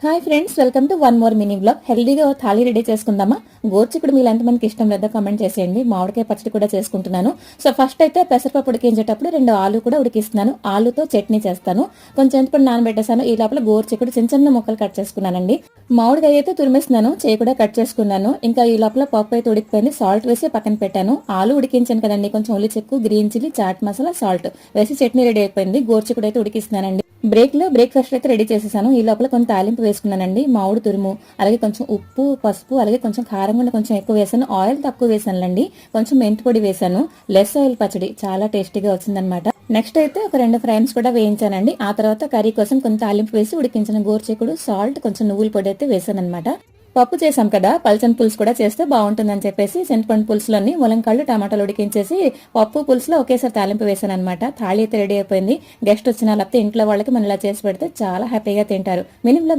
Hi friends, welcome to one more mini blog. హెల్దీగా thali ready చేసుకుందామా? గోర్చిక్కుడు మీరు ఎంతమందికి ఇష్టం లేదో కామెంట్ చేసేయండి. మామిడికాయ పచ్చడి కూడా చేసుకుంటున్నాను. సో ఫస్ట్ అయితే పెసరపప్పు ఉడికించేటప్పుడు 2 ఆలు కూడా ఉడికిస్తున్నాను. ఆలుతో చట్నీ చేస్తాను. కొంచెం చింతపండు నానబెట్టేసాను. ఈ లోపల గోర్చిక్కుడు చిన్న చిన్న ముక్కలు కట్ చేసుకున్నానండి. మామిడికాయ అయితే తురిమేస్తున్నాను, చేయి కూడా కట్ చేసుకున్నాను. ఇంకా ఈ లోపల పప్పు అయితే ఉడికిపోయింది. సాల్ట్ వేసి పక్కన పెట్టాను. ఆలు ఉడికించాను కదండి, కొంచెం ఉల్లి చెక్కు, green chilli, chaat masala, salt వేసి చట్నీ రెడీ అయిపోయింది. గోర్చిక్కుడు అయితే ఉడికిస్తున్నానండి. బ్రేక్ఫాస్ట్ అయితే రెడీ చేసేసాను. ఈ లోపల కొంచెం తాలింపు వేసుకున్నానండి. మామిడి తురుము, అలాగే కొంచెం ఉప్పు, పసుపు, అలాగే కొంచెం కారం కూడా కొంచెం ఎక్కువ వేసాను. ఆయిల్ తక్కువ వేసానులండి. కొంచెం మెంతి పొడి వేసాను. లెస్ ఆయిల్ పచ్చడి చాలా టేస్టీగా వచ్చిందనమాట. నెక్స్ట్ అయితే ఒక 2 ఫ్రైమ్స్ కూడా వేయించానండి. ఆ తర్వాత కర్రీ కోసం కొంచెం తాలింపు వేసి ఉడికించిన గోరుచిక్కుడు, సాల్ట్, కొంచెం నువ్వుల పొడి అయితే వేసాను అనమాట. పప్పు చేసాం కదా, పల్చని పులుసు కూడా చేస్తే బాగుంటుందని చెప్పేసి చింతపండు పులుసులోని ములంకాళ్ళు, టమాటాలు ఉడికించేసి పప్పు పులుసులో ఒకేసారి తాలింపు వేసాను అనమాట. థాళీ అయితే రెడీ అయిపోయింది. గెస్ట్ వచ్చిన లేకపోతే ఇంట్లో వాళ్ళకి మనం ఇలా చేసి పెడితే చాలా హ్యాపీగా తింటారు. Mini blog